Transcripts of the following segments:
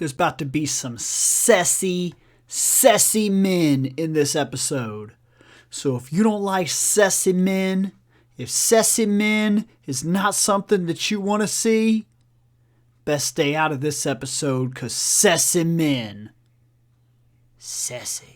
There's about to be some sassy men in this episode. So if you don't like sassy men, if sassy men is not something that you want to see, best stay out of this episode, because sassy men. Sassy.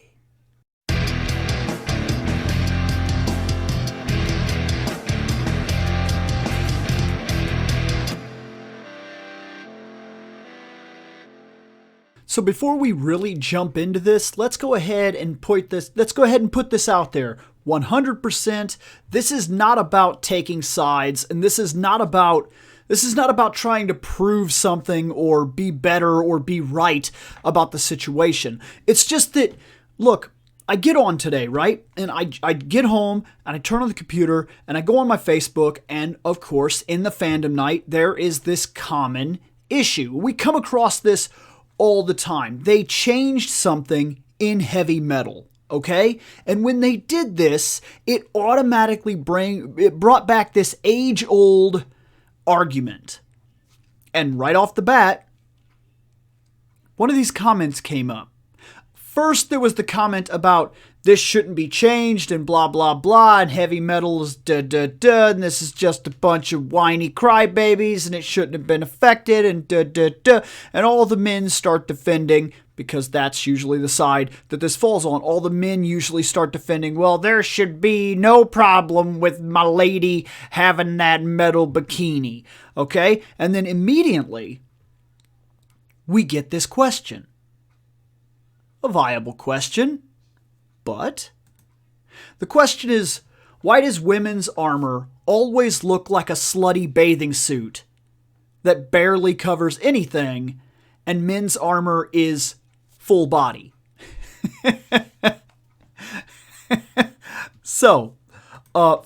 So before we really jump into this, let's go ahead and put this out there. 100%. This is not about taking sides, and this is not about trying to prove something or be better or be right about the situation. It's just that, look, I get on today, right? And I get home and I turn on the computer and I go on my Facebook, and of course, in the fandom night, there is this common issue. We come across this all the time. They changed something in heavy metal, okay? And when they did this, it automatically brought back this age-old argument. And right off the bat, one of these comments came up. First, there was the comment about this shouldn't be changed and blah, blah, blah, and heavy metal is da-da-da, and this is just a bunch of whiny crybabies, and it shouldn't have been affected, and da-da-da, and all the men start defending, because that's usually the side that this falls on. All the men usually start defending, well, there should be no problem with my lady having that metal bikini, okay? And then immediately, we get this question. A viable question, but the question is, why does women's armor always look like a slutty bathing suit that barely covers anything, and men's armor is full body? So,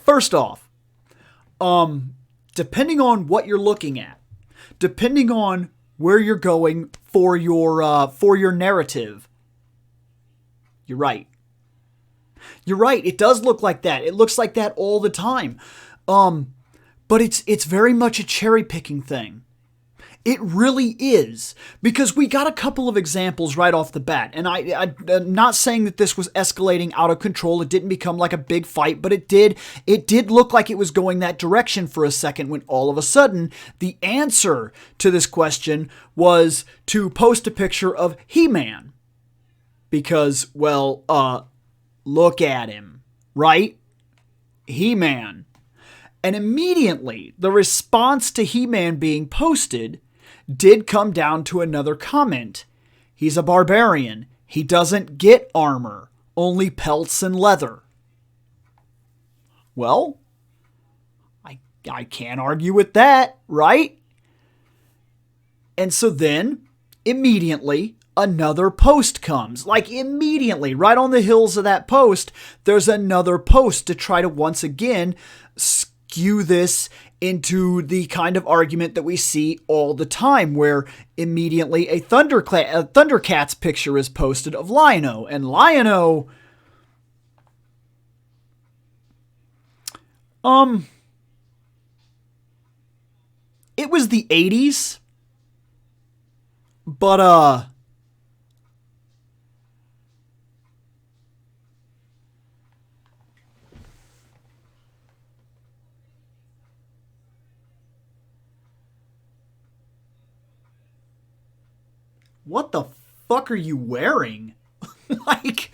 first off, depending on what you're looking at, depending on where you're going for your narrative, you're right. You're right. It does look like that. It looks like that all the time. But it's very much a cherry-picking thing. It really is. Because we got a couple of examples right off the bat. And I'm not saying that this was escalating out of control. It didn't become like a big fight. But it did look like it was going that direction for a second, when all of a sudden the answer to this question was to post a picture of He-Man. Because, well, look at him, right? He-Man. And immediately, the response to He-Man being posted did come down to another comment. He's a barbarian. He doesn't get armor, only pelts and leather. Well, I can't argue with that, right? And so then, immediately, another post comes. Like immediately, right on the heels of that post, there's another post to try to once again skew this into the kind of argument that we see all the time, where immediately a Thundercats picture is posted of Lion-O, and Lion-O, it was the 80s, but what the fuck are you wearing? like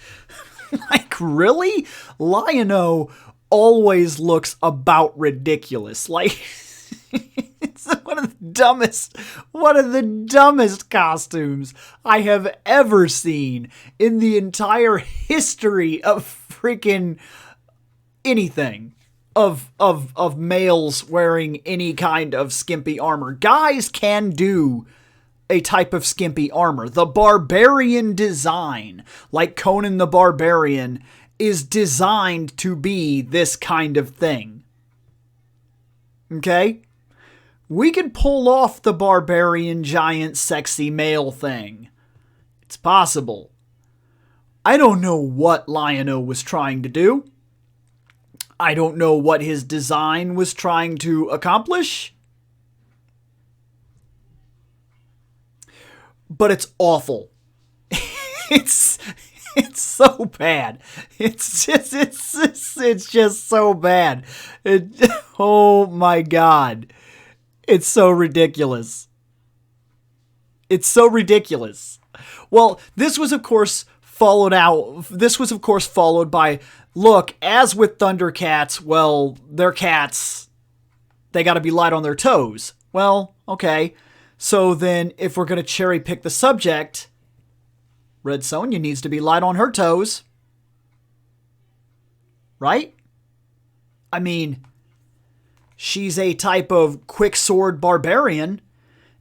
really? Lion-O always looks about ridiculous. Like, it's one of the dumbest costumes I have ever seen in the entire history of freaking anything. Of males wearing any kind of skimpy armor. Guys can do a type of skimpy armor. The barbarian design, like Conan the Barbarian, is designed to be this kind of thing. Okay? We can pull off the barbarian giant sexy male thing. It's possible. I don't know what Lion-O was trying to do. I don't know what his design was trying to accomplish. but it's awful. It's it's so bad. It's just so bad. Oh my God. It's so ridiculous. It's so ridiculous. Well, this was of course followed by, look, as with Thundercats, well, they're cats. They got to be light on their toes. Well, okay. So then if we're going to cherry pick the subject, Red Sonja needs to be light on her toes. Right? I mean, she's a type of quick sword barbarian,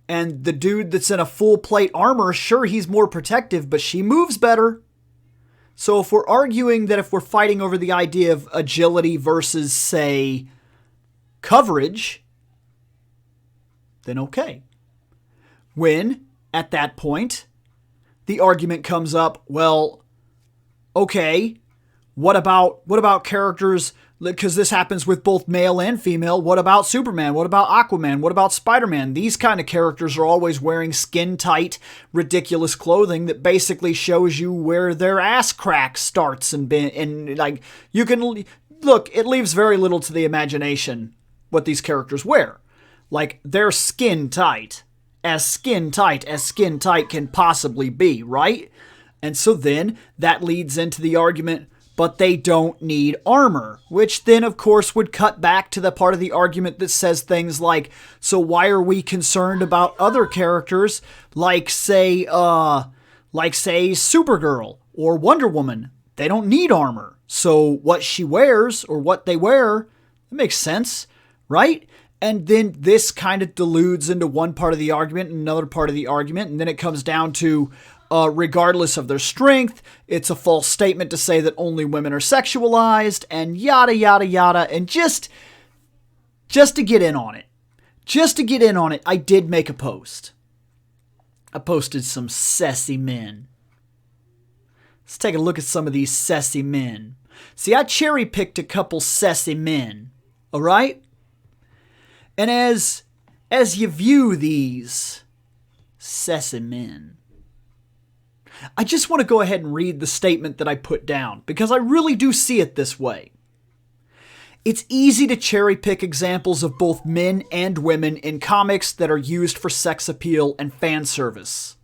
and the dude that's in a full plate armor, sure, he's more protective, but she moves better. So if we're arguing that if we're fighting over the idea of agility versus, say, coverage, then okay. When, at that point, the argument comes up, well, okay, what about characters, because this happens with both male and female, what about Superman? What about Aquaman? What about Spider-Man? These kind of characters are always wearing skin-tight, ridiculous clothing that basically shows you where their ass crack starts, and like, you can, look, it leaves very little to the imagination what these characters wear. Like, they're skin-tight as skin tight can possibly be, right? And so then that leads into the argument, but they don't need armor, which then of course would cut back to the part of the argument that says things like, so why are we concerned about other characters like say Supergirl or Wonder Woman? They don't need armor. So what she wears or what they wear, that makes sense, right? And then this kind of deludes into one part of the argument and another part of the argument. And then it comes down to, regardless of their strength, it's a false statement to say that only women are sexualized and yada, yada, yada. And just to get in on it, I did make a post. I posted some sassy men. Let's take a look at some of these sassy men. See, I cherry-picked a couple sassy men, all right? And as you view these sassy men, I just want to go ahead and read the statement that I put down, because I really do see it this way. It's easy to cherry pick examples of both men and women in comics that are used for sex appeal and fan service.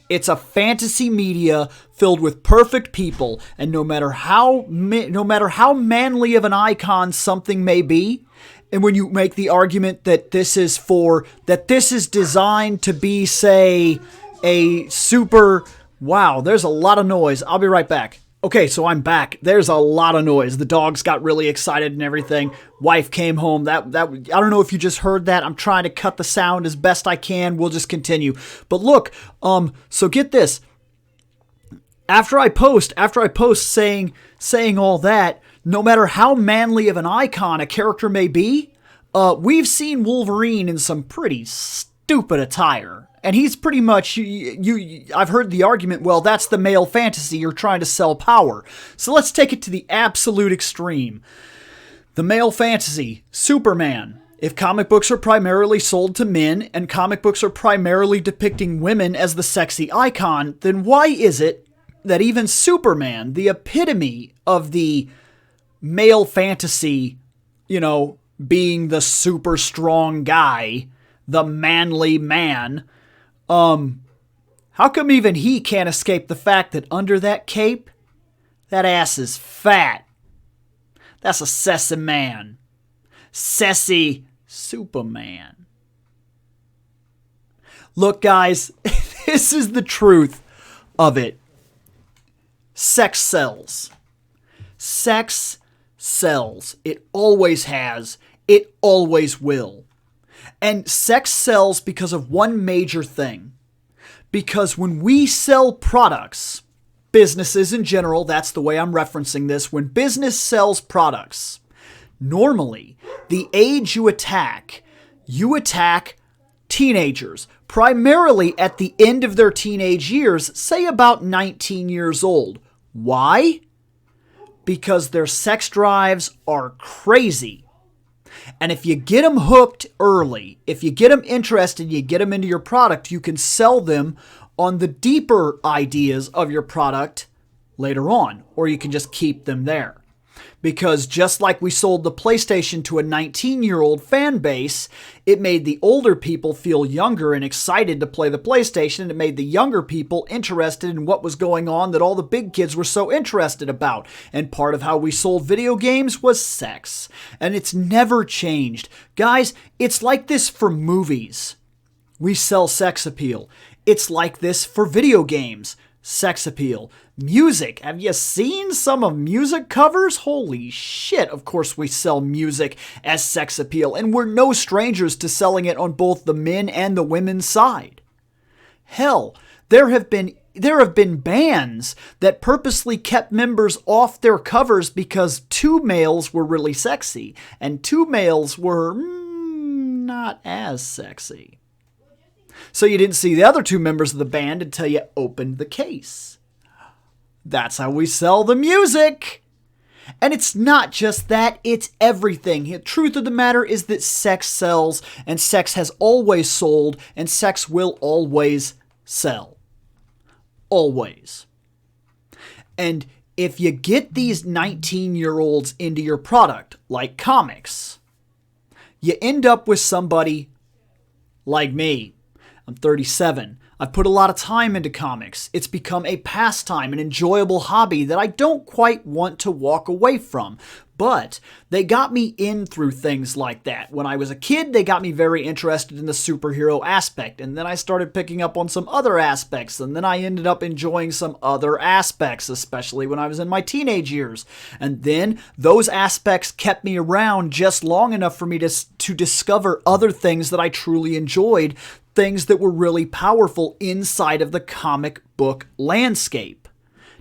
It's a fantasy media filled with perfect people, and no matter how manly of an icon something may be, and when you make the argument that this is designed to be, say, a super, wow, there's a lot of noise. I'll be right back. Okay, so I'm back. There's a lot of noise. The dogs got really excited and everything. Wife came home. That I don't know if you just heard that. I'm trying to cut the sound as best I can. We'll just continue. But look, so get this. After I post saying all that, no matter how manly of an icon a character may be, we've seen Wolverine in some pretty stupid attire. And he's pretty much, I've heard the argument, well, that's the male fantasy, you're trying to sell power. So let's take it to the absolute extreme. The male fantasy, Superman. If comic books are primarily sold to men, and comic books are primarily depicting women as the sexy icon, then why is it that even Superman, the epitome of the male fantasy, being the super strong guy, the manly man, how come even he can't escape the fact that under that cape, that ass is fat? That's a sassy man. Sassy Superman. Look, guys, this is the truth of it. Sex sells. Sex sells. It always has. It always will. And sex sells because of one major thing. Because when we sell products, businesses in general, that's the way I'm referencing this, when business sells products, normally the age you attack teenagers, primarily at the end of their teenage years, say about 19 years old. Why? Because their sex drives are crazy. And if you get them hooked early, if you get them interested, you get them into your product, you can sell them on the deeper ideas of your product later on, or you can just keep them there. Because just like we sold the PlayStation to a 19-year-old fan base, it made the older people feel younger and excited to play the PlayStation, and it made the younger people interested in what was going on that all the big kids were so interested about. And part of how we sold video games was sex. And it's never changed. Guys, it's like this for movies. We sell sex appeal. It's like this for video games. Sex appeal. Music. Have you seen some of music covers? Holy shit, of course we sell music as sex appeal, and we're no strangers to selling it on both the men and the women's side. Hell, there have been bands that purposely kept members off their covers because two males were really sexy, and two males were not as sexy. So you didn't see the other two members of the band until you opened the case. That's how we sell the music. And it's not just that, it's everything. The truth of the matter is that sex sells, and sex has always sold, and sex will always sell. Always. And if you get these 19-year-olds into your product, like comics, you end up with somebody like me. I'm 37. I've put a lot of time into comics. It's become a pastime, an enjoyable hobby that I don't quite want to walk away from. But they got me in through things like that. When I was a kid, they got me very interested in the superhero aspect. And then I started picking up on some other aspects. And then I ended up enjoying some other aspects, especially when I was in my teenage years. And then those aspects kept me around just long enough for me to discover other things that I truly enjoyed. Things that were really powerful inside of the comic book landscape.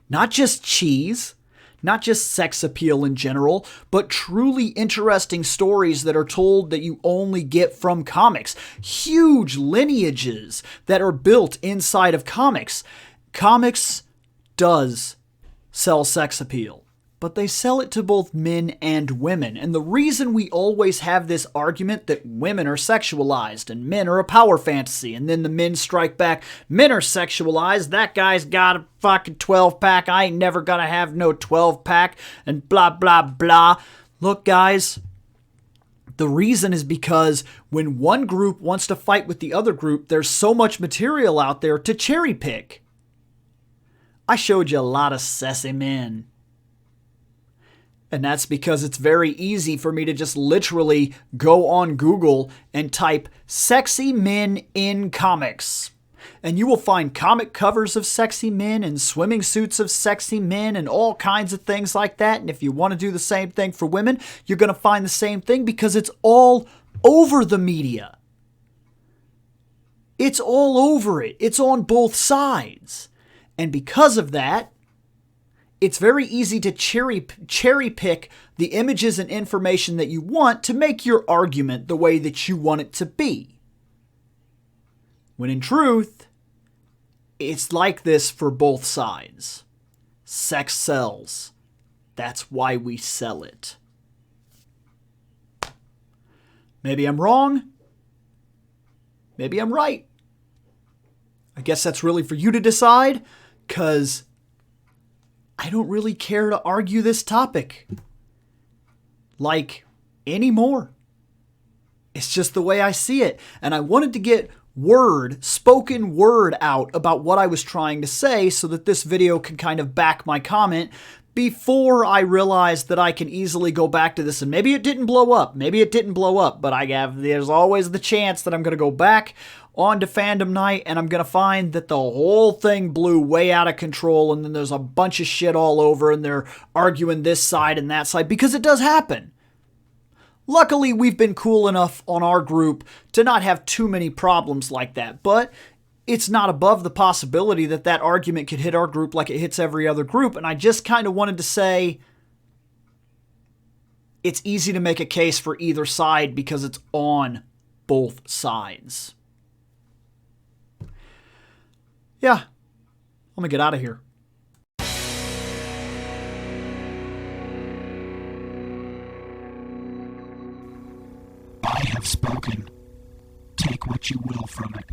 Not just cheese, not just sex appeal in general, but truly interesting stories that are told that you only get from comics. Huge lineages that are built inside of comics. Comics does sell sex appeal, but they sell it to both men and women. And the reason we always have this argument that women are sexualized and men are a power fantasy, and then the men strike back, men are sexualized, that guy's got a fucking 12-pack, I ain't never gonna have no 12-pack, and blah, blah, blah. Look, guys, the reason is because when one group wants to fight with the other group, there's so much material out there to cherry pick. I showed you a lot of sassy men. And that's because it's very easy for me to just literally go on Google and type sexy men in comics. And you will find comic covers of sexy men and swimming suits of sexy men and all kinds of things like that. And if you want to do the same thing for women, you're going to find the same thing because it's all over the media. It's all over it. It's on both sides. And because of that, it's very easy to cherry pick the images and information that you want to make your argument the way that you want it to be. When in truth, it's like this for both sides. Sex sells. That's why we sell it. Maybe I'm wrong. Maybe I'm right. I guess that's really for you to decide, because I don't really care to argue this topic anymore. It's just the way I see it. And I wanted to get spoken word out about what I was trying to say so that this video can kind of back my comment before I realized that I can easily go back to this. And maybe it didn't blow up. Maybe it didn't blow up. But there's always the chance that I'm going to go back onto Fandom Night and I'm going to find that the whole thing blew way out of control, and then there's a bunch of shit all over and they're arguing this side and that side, because it does happen. Luckily, we've been cool enough on our group to not have too many problems like that, but it's not above the possibility that that argument could hit our group like it hits every other group. And I just kind of wanted to say it's easy to make a case for either side because it's on both sides. Yeah, I'm gonna get out of here. I have spoken. Take what you will from it.